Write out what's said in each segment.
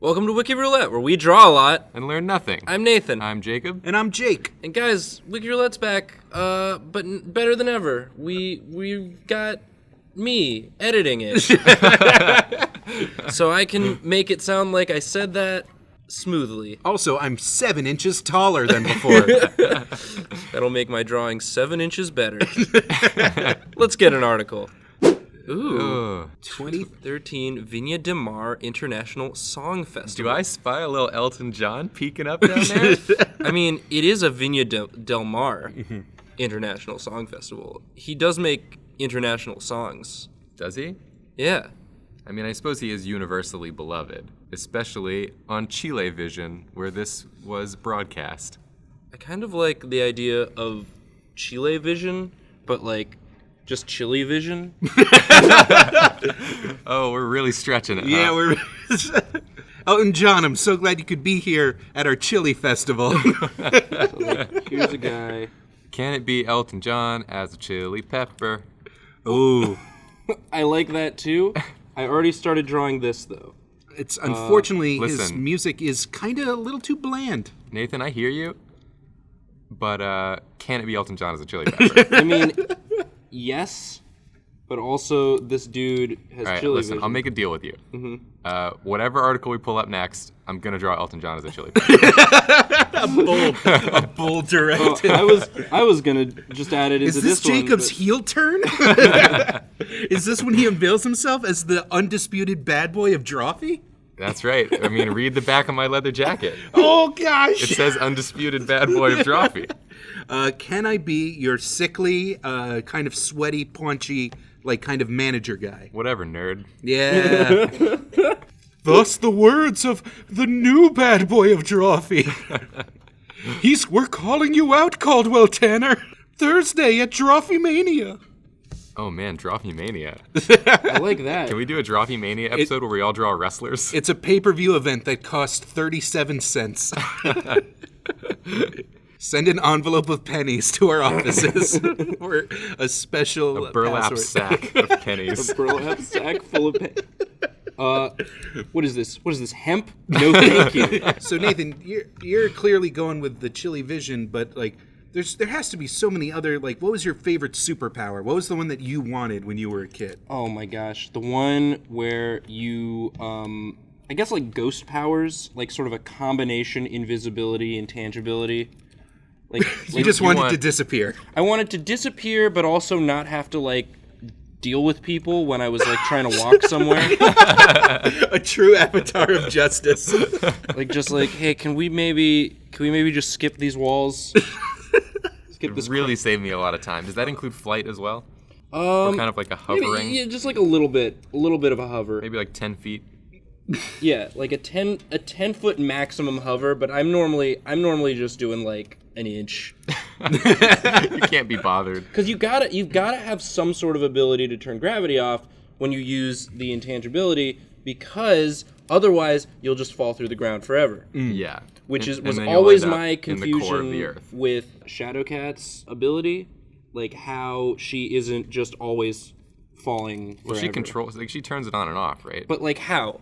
Welcome to Wiki Roulette, where we draw a lot and learn nothing. I'm Nathan. I'm Jacob. And I'm Jake. And guys, Wiki Roulette's back, but better than ever. We've got me editing it. So I can make it sound like I said that smoothly. Also, I'm 7 inches taller than before. That'll make my drawing 7 inches better. Let's get an article. Ooh, 2013 Viña del Mar International Song Festival. Do I spy a little Elton Jon peeking up down there? I mean, it is a Viña del Mar International Song Festival. He does make international songs. Does he? Yeah. I mean, I suppose he is universally beloved, especially on Chile Vision, where this was broadcast. I kind of like the idea of Chile Vision, but like just Chili Vision. Oh, we're really stretching it, Yeah, huh? we're... Elton Jon, I'm so glad you could be here at our chili festival. Here's a guy. Can it be Elton John as a chili pepper? Ooh. I like that too. I already started drawing this though. It's unfortunately, his listen. music is kind of a little too bland. Nathan, I hear you, but can it be Elton John as a chili pepper? I mean, yes, but also this dude has All right, chili listen, vision. I'll make a deal with you. Whatever article we pull up next, I'm going to draw Elton John as a chili pepper. A bold direct. I was gonna just add it into Is this Jacob's heel turn? Is this when he unveils himself as the undisputed bad boy of Drawfee? That's right. I mean, read the back of my leather jacket. Oh, gosh. It says undisputed bad boy of Drawfee. Can I be your sickly, kind of sweaty, paunchy, like kind of manager guy? Whatever, nerd. Yeah. Thus the words of the new bad boy of Drawfee. We're calling you out, Caldwell Tanner. Thursday at Drawfee Mania. Oh man, Drawfee Mania. I like that. Can we do a Drawfee Mania episode where we all draw wrestlers? It's a pay-per-view event that costs 37 cents. Send an envelope of pennies to our offices for a special Burlap password. sack of pennies. A burlap sack full of what is this? What is this? Hemp? No, thank you. So Nathan, you're clearly going with the chili vision, but like there has to be so many other, like, what was your favorite superpower? What was the one that you wanted when you were a kid? Oh my gosh, the one where you I guess like ghost powers, like sort of a combination invisibility and tangibility. Like You just wanted to disappear. I wanted to disappear, but also not have to like deal with people when I was like trying to walk somewhere. A true avatar of justice. Like just like, hey, can we maybe just skip these walls? Skip this. Really saved me a lot of time. Does that include flight as well? Or kind of like a hovering? Maybe, yeah, just like a little bit of a hover. Maybe like 10 feet. Yeah, like a 10-foot maximum hover, but I'm normally just doing like an inch. You can't be bothered. Because you've gotta have some sort of ability to turn gravity off when you use the intangibility, because otherwise you'll just fall through the ground forever. Yeah. Which was then you'll always end up my in the core of the confusion earth. with Shadowcat's ability, like how she isn't just always falling forever. Well, she controls, like she turns it on and off, right? But like how?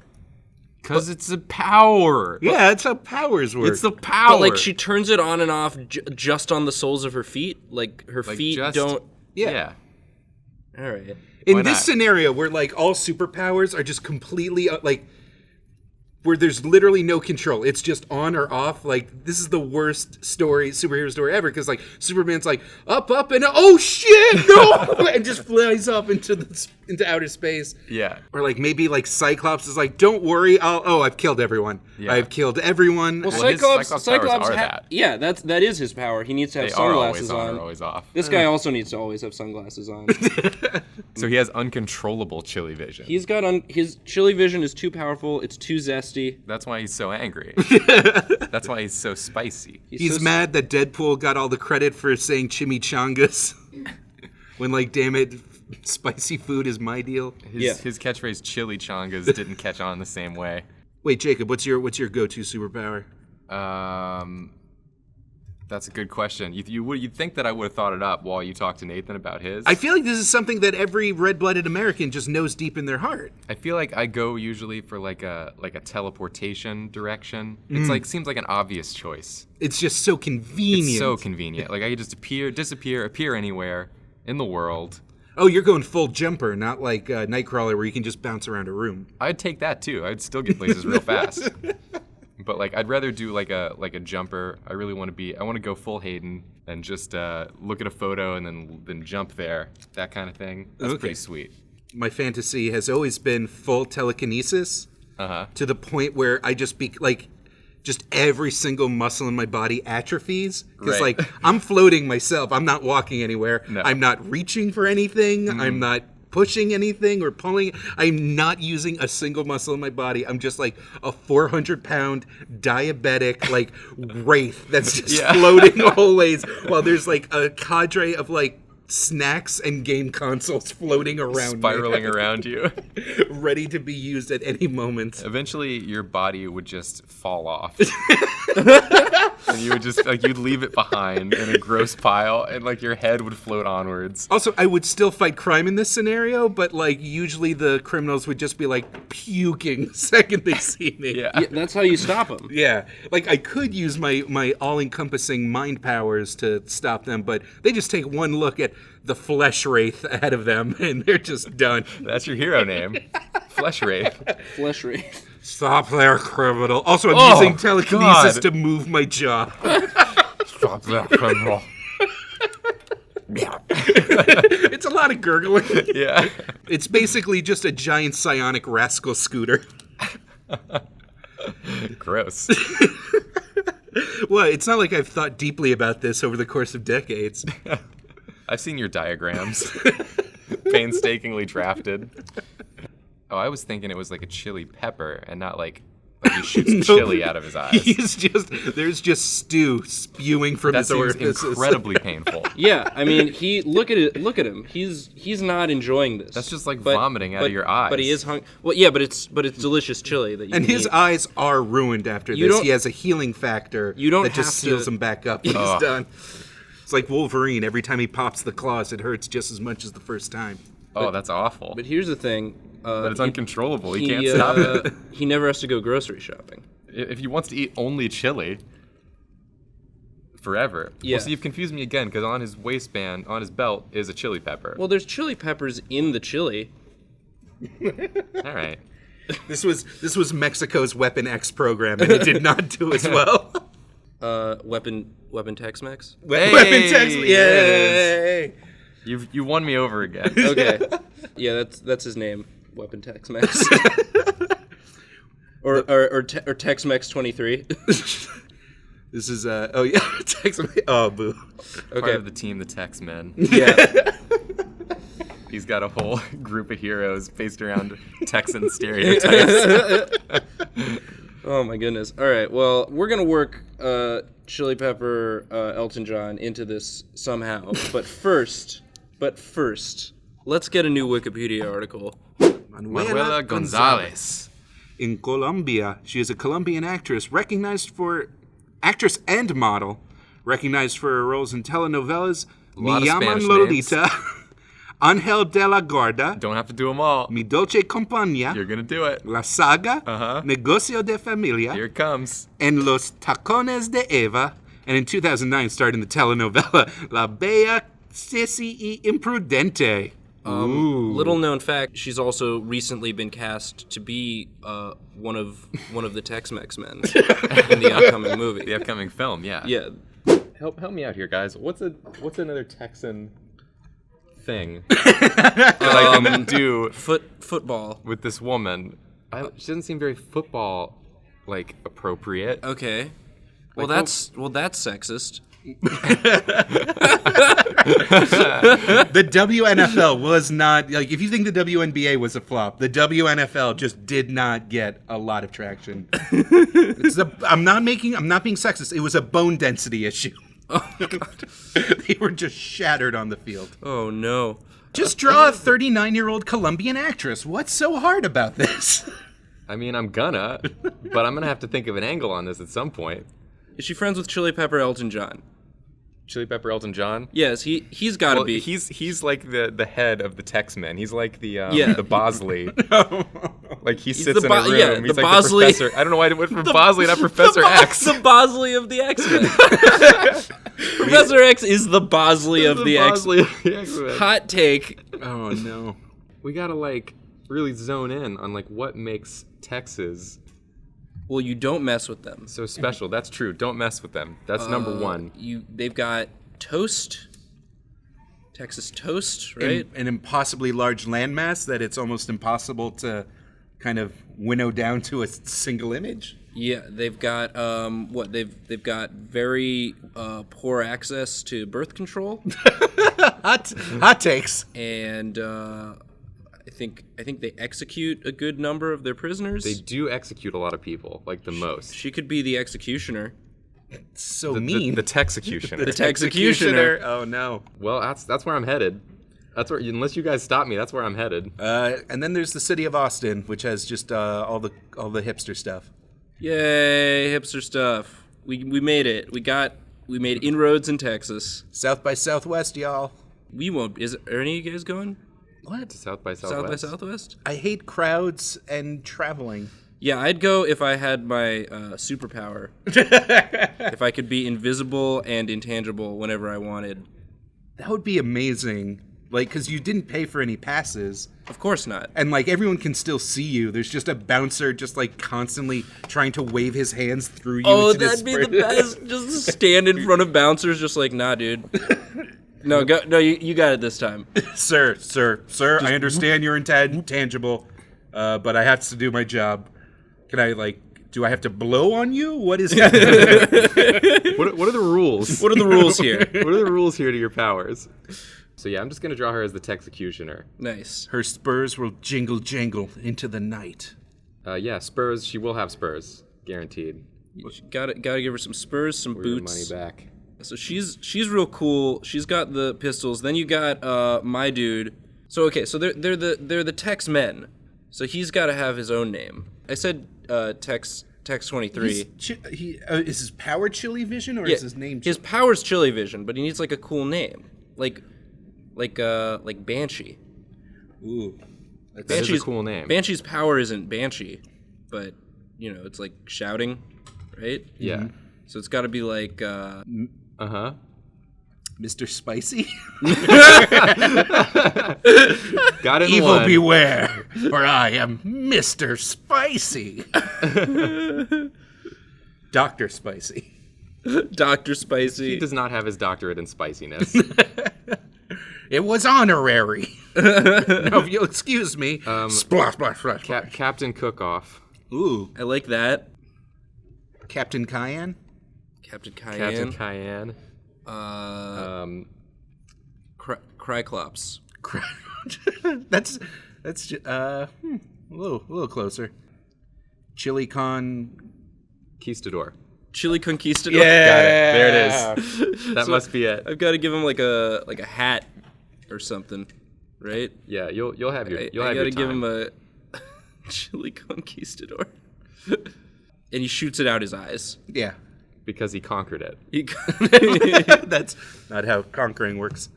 Because it's a power. Yeah, that's how powers work. It's the power. But like she turns it on and off just on the soles of her feet? Like her feet just- don't... Yeah. All right. In Why this not? scenario where like all superpowers are just completely like where there's literally no control, it's just on or off. Like, this is the worst superhero story ever, because like Superman's like up and oh shit, no, and just flies up into outer space. Yeah. Or like maybe like Cyclops is like, don't worry, I've killed everyone. Yeah. I've killed everyone. Well, his Cyclops powers are that. Yeah, that is his power. He needs to have They are sunglasses always on or always off. This guy also needs to always have sunglasses on. So he has uncontrollable chili vision. He's got his chili vision is too powerful. It's too zesty. That's why he's so angry. That's why he's so spicy. He's so mad that Deadpool got all the credit for saying chimichangas. When like, damn it, spicy food is my deal. His catchphrase "chili chongas" didn't catch on the same way. Wait, Jacob, what's your go-to superpower? That's a good question. You'd think that I would have thought it up while you talked to Nathan about his. I feel like this is something that every red-blooded American just knows deep in their heart. I feel like I go usually for like a teleportation direction. It's seems like an obvious choice. It's just so convenient. It's so convenient. Like I could just disappear anywhere in the world. Oh, you're going full jumper, not like Nightcrawler where you can just bounce around a room. I'd take that too. I'd still get places real fast. But like I'd rather do like a jumper. I want to go full Hayden and just look at a photo and then jump there. That kind of thing. That's pretty sweet. My fantasy has always been full telekinesis to the point where I just just every single muscle in my body atrophies. Because like I'm floating myself. I'm not walking anywhere. No. I'm not reaching for anything. I'm not pushing anything or pulling. I'm not using a single muscle in my body. I'm just like a 400-pound diabetic like wraith that's just floating always while there's like a cadre of like snacks and game consoles floating around spiraling around you, ready to be used at any moment. Eventually your body would just fall off. And you would just you'd leave it behind in a gross pile and like your head would float onwards. Also, I would still fight crime in this scenario, but like usually the criminals would just be like puking the second they see me. Yeah, that's how you stop them. Yeah. Like I could use my all-encompassing mind powers to stop them, but they just take one look at the flesh wraith ahead of them and they're just done. That's your hero name. Flesh wraith. Flesh wraith. Stop there, criminal. Also, I'm using telekinesis to move my jaw. Stop there, criminal. It's a lot of gurgling. Yeah. It's basically just a giant psionic rascal scooter. Gross. Well, it's not like I've thought deeply about this over the course of decades. I've seen your diagrams. Painstakingly drafted. Oh, I was thinking it was like a chili pepper and not like he shoots chili out of his eyes. There's just stew spewing from his orifices. That seems incredibly painful. Yeah, I mean, look at him. He's not enjoying this. That's just like vomiting out of your eyes. But he is hungry. Well, yeah, but it's delicious chili that you and can his eat. eyes are ruined after this. He has a healing factor that just seals him back up when he's done. It's like Wolverine. Every time he pops the claws, it hurts just as much as the first time. Oh, that's awful. But here's the thing. But it's uncontrollable. He can't stop it. He never has to go grocery shopping. If he wants to eat only chili forever. Yeah. Well, so you've confused me again because on his waistband, on his belt, is a chili pepper. Well, there's chili peppers in the chili. All right. This was Mexico's Weapon X program, and it did not do as well. Weapon Tex-Mex? Weapon Tex-Mex. Yay! You won me over again. Okay. Yeah, that's his name. Weapon Tex-Mex. or Tex-Mex 23. This is Tex-Mex. Oh, boo. Okay. Part of the team, the Tex-Men. Yeah. He's got a whole group of heroes based around Texan stereotypes. Oh my goodness. All right. Well, we're gonna work Chili Pepper Elton John into this somehow. But first, let's get a new Wikipedia article. Manuela Gonzalez. In Colombia, she is a Colombian actress and model, recognized for her roles in telenovelas Mi Llaman Lolita, Angel de la Guarda. Don't have to do them all. Mi Dolce Compañía. You're going to do it. La Saga. Negocio de Familia. Here it comes. And Los Tacones de Eva. And in 2009 starred in the telenovela La Bella Ceci y Imprudente. Little known fact, she's also recently been cast to be one of the Tex-Mex men in the upcoming movie. The upcoming film, yeah. Yeah. Help me out here, guys. What's another Texan thing that I can do football with this woman? She doesn't seem very football appropriate. Okay. Well, that's sexist. The WNFL was not if you think the WNBA was a flop, the WNFL just did not get a lot of traction. I'm not being sexist. It was a bone density issue. Oh God. They were just shattered on the field. Oh no. Just draw a 39-year-old Colombian actress. What's so hard about this? I mean, I'm gonna, but I'm gonna have to think of an angle on this at some point. Is she friends with Chili Pepper Elton John? Chili Pepper Elton John. Yes, he's got to be. He's like the head of the Tex-Men. He's like the the Bosley. Like he sits in a room. Yeah, he's the like Bosley. the professor. I don't know why I went from Bosley, not Professor X. The Bosley of the X-Men. Professor X is the Bosley of the X-Men. Hot take. Oh no. We gotta like really zone in on like what makes Texas Well, you don't mess with them. so special. That's true. Don't mess with them. That's number one. They've got toast, Texas toast, right? An impossibly large landmass that it's almost impossible to kind of winnow down to a single image. Yeah, they've got they've got very poor access to birth control, Hot takes. and I think they execute a good number of their prisoners. They do execute a lot of people, like the most. She could be the executioner. So The mean. Tex-ecutioner. The Tex-ecutioner. Oh no. Well, that's where I'm headed. That's where, unless you guys stop me, that's where I'm headed. And then there's the city of Austin, which has just all the hipster stuff. Yay, hipster stuff. We made it. We made inroads in Texas. South by Southwest, y'all. We won't. Are any of you guys going? What? South by South Southwest. by Southwest? I hate crowds and traveling. Yeah, I'd go if I had my superpower. If I could be invisible and intangible whenever I wanted. That would be amazing. Like, because you didn't pay for any passes. Of course not. And, like, everyone can still see you. There's just a bouncer just, like, constantly trying to wave his hands through you. Oh, to that'd be the best. Just stand in front of bouncers just like, nah, dude. No, go. No, you got it this time. Sir, I understand you're intangible, but I have to do my job. Can I, like, do I have to blow on you? What is that? What are the rules? What are the rules here? What are the rules here to your powers? So yeah, I'm just gonna draw her as the Tex-ecutioner. Nice. Her spurs will jingle into the night. Yeah, spurs. She will have spurs, guaranteed. Gotta give her some spurs, some Your boots. money back. So she's real cool. She's got the pistols. Then you got my dude. So okay, so they're the Tex-Men. So he's got to have his own name. I said Tex 23. Is his power Chili Vision or is his name? His power's Chili Vision, but he needs like a cool name, like Banshee. Ooh, That is a cool name. Banshee's power isn't Banshee, but you know it's like shouting, right? Yeah. So it's got to be like. Uh-huh. Mr. Spicy? Got it. Evil beware, for I am Mr. Spicy. Dr. Spicy. Dr. Spicy. He does not have his doctorate in spiciness. It was honorary. Now, if you'll excuse me. Splash, splash, splash. Captain Cook-Off. Ooh. I like that. Captain Cayenne? Captain Cayenne. Captain Cayenne. Criclops. that's a little closer. Chili Con Conquistador. Chili Conquistador. Yeah. Got it. There it is. That must be it. I've got to give him like a hat or something, right? Yeah, you'll have your I your gotta time. give him a Chili Conquistador. And he shoots it out his eyes. Yeah. Because he conquered it. That's not how conquering works.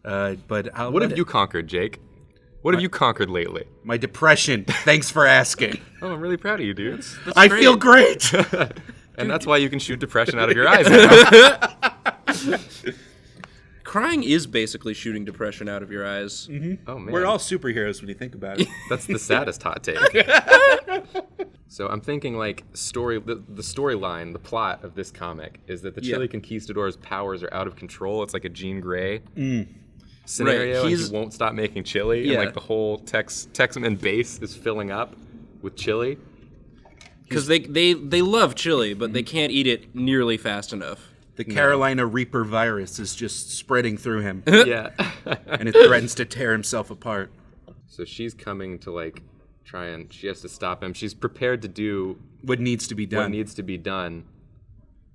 But What have you conquered, Jake? What have you conquered lately? My depression. Thanks for asking. Oh, I'm really proud of you, dude. I feel great. And that's why you can shoot depression out of your eyes now. Crying is basically shooting depression out of your eyes. Mm-hmm. Oh, man. We're all superheroes when you think about it. That's the saddest hot take. So I'm thinking like the storyline, the plot of this comic is that the Chili Conquistador's powers are out of control. It's like a Jean Grey scenario, Right. and he won't stop making chili, and like the whole Tex-Men base is filling up with chili. Because they love chili, but they can't eat it nearly fast enough. The Carolina Reaper virus is just spreading through him, Yeah. and it threatens to tear himself apart. So she's coming to like she has to stop him. She's prepared to do What needs to be what done? needs to be done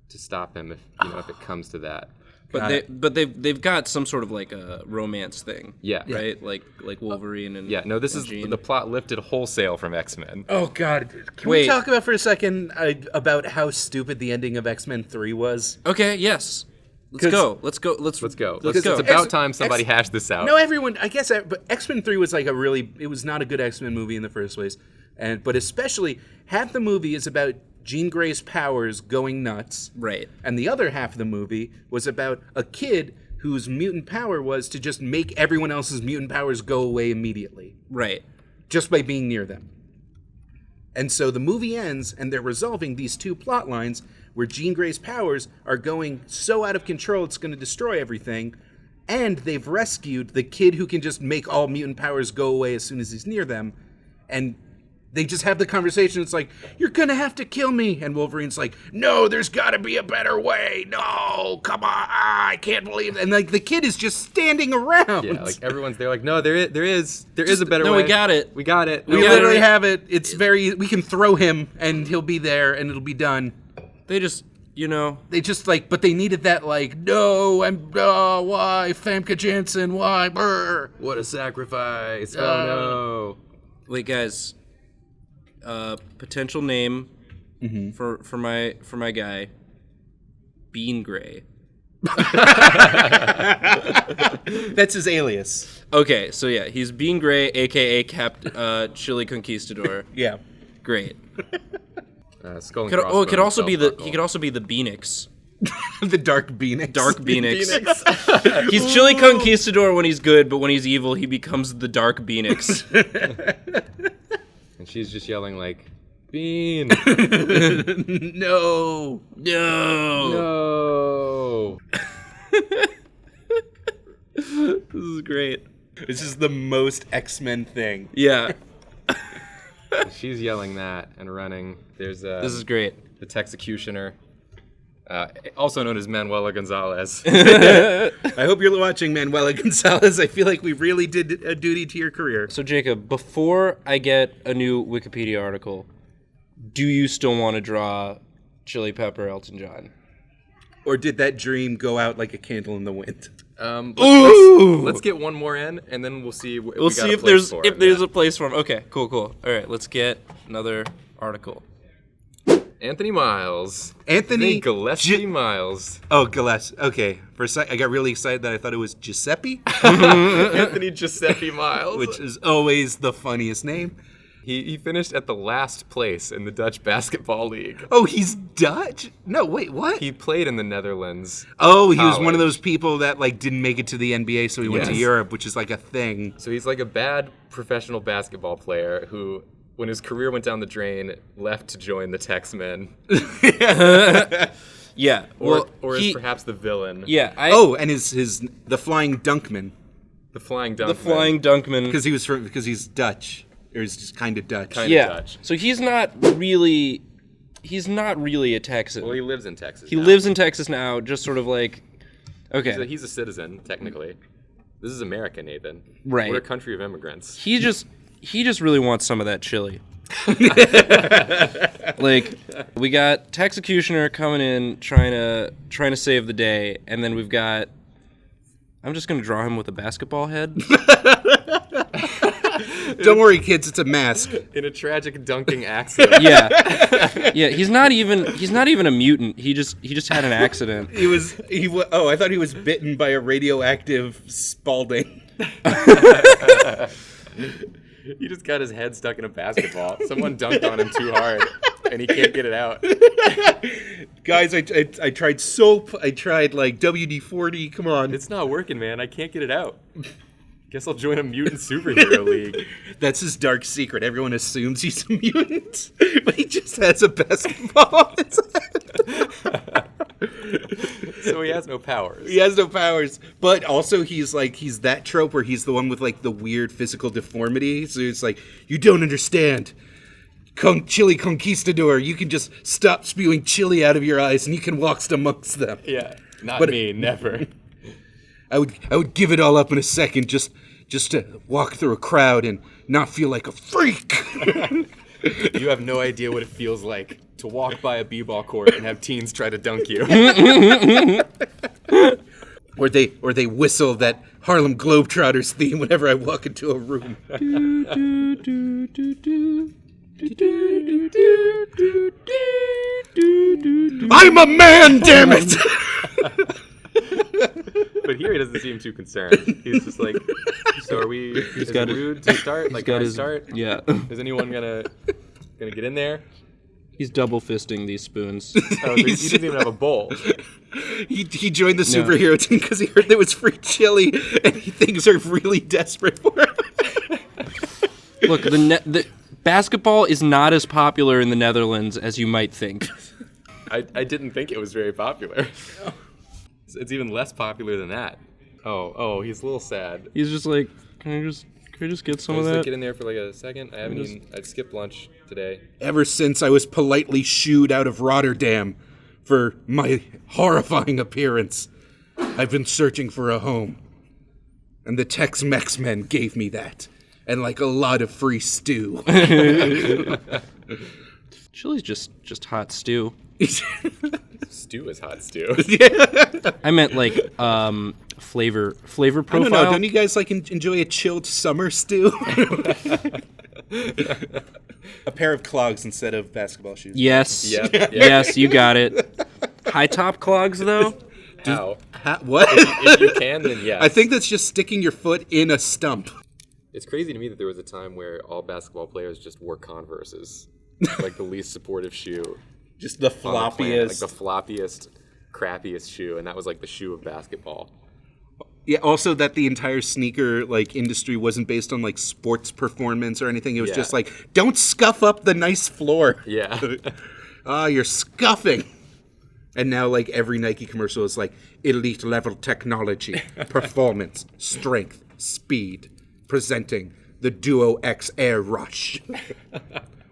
to stop him if it comes to that. But they've got some sort of like a romance thing. Yeah. Right? Like Wolverine and Yeah, no, this is Jean. the plot lifted wholesale from X-Men. Oh God! Can Wait. we talk about for a second about how stupid the ending of X-Men 3 was? Okay, yes. Let's go. Let's go. Let's go. Let's go. It's about time somebody hashed this out. No, everyone. I guess, but X-Men 3 was like it was not a good X-Men movie in the first place, but especially half the movie is about Jean Grey's powers going nuts, Right. and the other half of the movie was about a kid whose mutant power was to just make everyone else's mutant powers go away immediately, Right. just by being near them. And so the movie ends, and they're resolving these two plot lines where Jean Grey's powers are going so out of control it's going to destroy everything, and they've rescued the kid who can just make all mutant powers go away as soon as he's near them, and they just have the conversation. It's like, you're going to have to kill me. And Wolverine's like, no, there's got to be a better way. No, come on. I can't believe it. And like the kid is just standing around. Yeah, like everyone's there like, no, there is a better way. No, we got it. We got it. We literally have it. It's we can throw him and he'll be there and it'll be done. They just, They just but they needed that no, why? Famke Janssen, why? Brr. What a sacrifice. Oh no. Wait, guys. Potential name for my guy, Bean Gray. That's his alias. Okay, so yeah, he's Bean Gray, aka Chili Conquistador. Yeah. Great. Skull and Could crossbones, also be belt he could also be the Beanix. The Dark Beanix. Dark Beanix. He's Chili Conquistador when he's good, but when he's evil, he becomes the Dark Beanix. And she's just yelling like, Bean. No. No. This is great. This is the most X-Men thing. Yeah. She's yelling that and running. There's This is great. the Tex-Ecutioner, also known as Manuela Gonzalez. I hope you're watching, Manuela Gonzalez. I feel like we really did a duty to your career. So Jacob, before I get a new Wikipedia article, do you still want to draw Chili Pepper Elton John? Or did that dream go out like a candle in the wind? Let's get one more in, and then we'll see. We'll see if there's a place for him. Okay, cool. All right, let's get another article. Anthony Miles. Anthony Gillespie Miles. Oh, Gillespie. Okay. For a sec, I got really excited that I thought it was Giuseppe, Anthony Giuseppe Miles. which is always the funniest name. He finished at the last place in the Dutch Basketball League. Oh, he's Dutch? No, wait, what? He played in the Netherlands. Oh, he was one of college. those people that didn't make it to the NBA, so he went to Yes. Europe, which is like a thing. So he's like a bad professional basketball player who, when his career went down the drain, left to join the Tex-Men. Yeah. Or is perhaps the villain. Yeah. And the Flying Dunkman, The Flying Dunkman. the Flying Dunkman. because he's Dutch, or he's just kind of Dutch. Kinda Yeah. Dutch. So he's not really a Texan. Well, he lives in Texas. He now. lives in Texas now, just sort of like, okay. He's a citizen, technically. This is America, Nathan. Right. We're a country of immigrants. He just really wants some of that chili. Like, we got Tex-Ecutioner coming in trying to save the day, and then we've got, I'm just gonna draw him with a basketball head. Don't worry, kids, it's a mask. In a tragic dunking accident. Yeah, he's not even a mutant. He just had an accident. I thought he was bitten by a radioactive Spalding. He just got his head stuck in a basketball. Someone dunked on him too hard, and he can't get it out. Guys, I tried soap. I tried WD-40. Come on. It's not working, man. I can't get it out. Guess I'll join a mutant superhero league. That's his dark secret. Everyone assumes he's a mutant, but he just has a basketball on his head. So he has no powers. He has no powers, but also he's that trope where he's the one with the weird physical deformity. So it's like, you don't understand. Chili Conquistador, you can just stop spewing chili out of your eyes and you can walk amongst them. Yeah, not me, never. I would give it all up in a second just to walk through a crowd and not feel like a freak. You have no idea what it feels like to walk by a b-ball court and have teens try to dunk you. Or they whistle that Harlem Globetrotters theme whenever I walk into a room. I'm a man, damn it! But here he doesn't seem too concerned. He's just like, so are we? Is it rude to start? Like, can I start? Yeah. Is anyone gonna get in there? He's double fisting these spoons. Oh, he doesn't even have a bowl. He joined the superhero team because he heard there was free chili, and things are really desperate for him. Look, the basketball is not as popular in the Netherlands as you might think. I didn't think it was very popular. It's even less popular than that. Oh, he's a little sad. He's just like, can I just get some of that? Get in there for like a second. I skipped lunch today. Ever since I was politely shooed out of Rotterdam for my horrifying appearance, I've been searching for a home. And the Tex-Mex men gave me that. And like a lot of free stew. Chili's just hot stew. Stew is hot stew. I meant like flavor profile. I don't know. Don't you guys like enjoy a chilled summer stew? A pair of clogs instead of basketball shoes. Yes. Yep. Yes, you got it. High top clogs though? How? What? If you can, then yes. I think that's just sticking your foot in a stump. It's crazy to me that there was a time where all basketball players just wore Converses, like the least supportive shoe. Just the on the planet, floppiest. like the floppiest, crappiest shoe, and that was like the shoe of basketball. Yeah, also that the entire sneaker like industry wasn't based on like sports performance or anything. It was just like, don't scuff up the nice floor. Yeah. You're scuffing. And now like every Nike commercial is like elite level technology, performance, strength, speed, presenting the Duo X Air Rush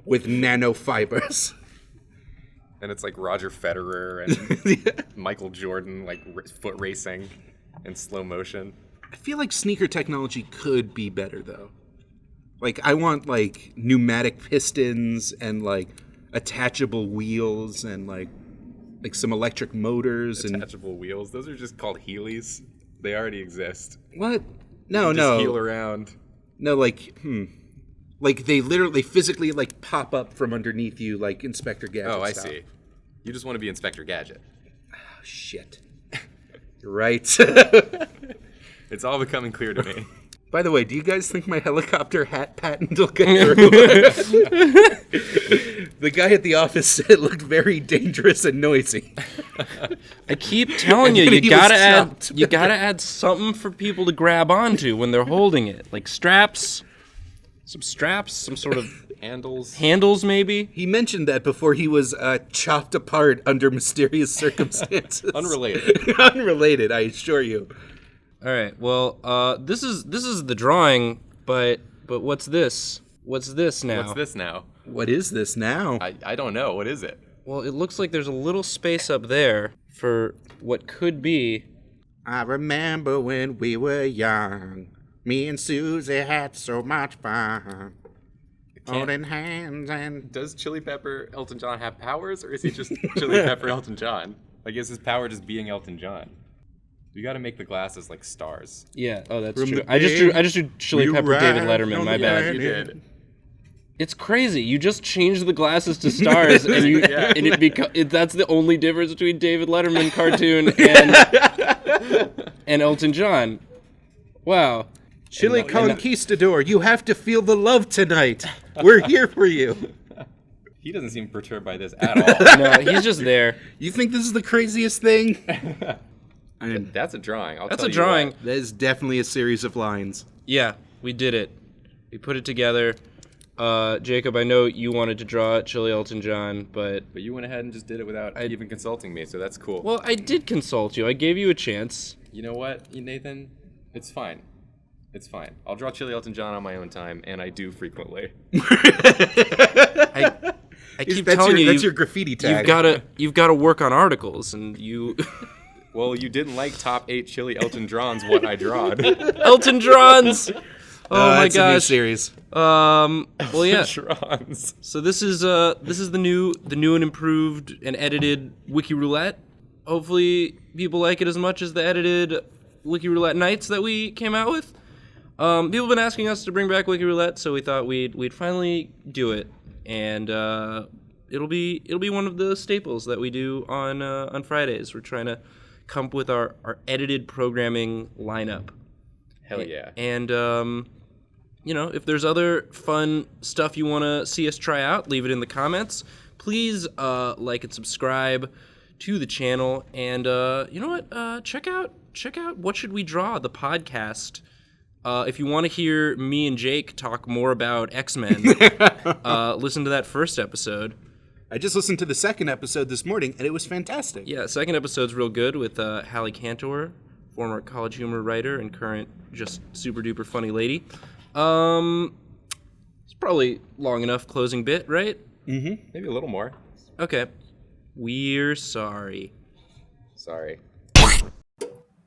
with nanofibers. And it's like Roger Federer and Michael Jordan, like foot racing in slow motion. I feel like sneaker technology could be better though. Like I want like pneumatic pistons and like attachable wheels and like some electric motors and Attachable wheels. Those are just called Heelys. They already exist. what? No, Just heel around. No, like they physically like pop up from underneath you like Inspector Gadget. Oh, I style. see. You just want to be Inspector Gadget. Oh, shit. You're right. It's all becoming clear to me. By the way, do you guys think my helicopter hat patent will get through? The guy at the office said it looked very dangerous and noisy. I keep telling you, And then you he was gotta add something for people to grab onto when they're holding it, like straps, some sort of handles maybe. He mentioned that before he was chopped apart under mysterious circumstances. Unrelated. Unrelated, I assure you. All right. Well, this is the drawing, but what's this? What's this now? What's this now? What is this now? I don't know. What is it? Well, it looks like there's a little space up there for what could be. I remember when we were young. Me and Susie had so much fun. Holding hands and... Does Chili Pepper Elton John have powers, or is he just Chili Pepper Elton John? Like, is his power just being Elton John? You got to make the glasses like stars. Yeah. Oh, that's true. I just drew Chili Pepper David Letterman. My bad. You did. It's crazy. You just change the glasses to stars, and that's the only difference between David Letterman cartoon and Elton John. Wow. Chili Conquistador, you have to feel the love tonight. We're here for you. He doesn't seem perturbed by this at all. No, he's just there. You think this is the craziest thing? That's a drawing. That's a drawing. That is definitely a series of lines. Yeah, we did it. We put it together. Jacob, I know you wanted to draw Chili Elton John, but you went ahead and just did it without even consulting me, so that's cool. Well, I did consult you. I gave you a chance. You know what, Nathan? It's fine. It's fine. I'll draw Chili Elton John on my own time, and I do frequently. I keep telling you, that's your graffiti tag. You've gotta work on articles, and you. Well, you didn't like top 8 Chili Elton Johns. What I drawed. Elton Johns. Oh my that's a new gosh. series. Well, yeah. Johns. So this is the new and improved and edited Wiki Roulette. Hopefully, people like it as much as the edited Wiki Roulette Nights that we came out with. People have been asking us to bring back Wiki Roulette, so we thought we'd finally do it, and it'll be one of the staples that we do on Fridays. We're trying to come up with our edited programming lineup. Hell yeah. And, if there's other fun stuff you want to see us try out, leave it in the comments. Please like and subscribe to the channel. And you know what? Check out What Should We Draw, the podcast. If you want to hear me and Jake talk more about X-Men, listen to that first episode. I just listened to the second episode this morning, and it was fantastic. Yeah, second episode's real good with Hallie Cantor, former College Humor writer and current just super duper funny lady. It's probably long enough closing bit, right? Mm-hmm. Maybe a little more. Okay. We're sorry. Sorry.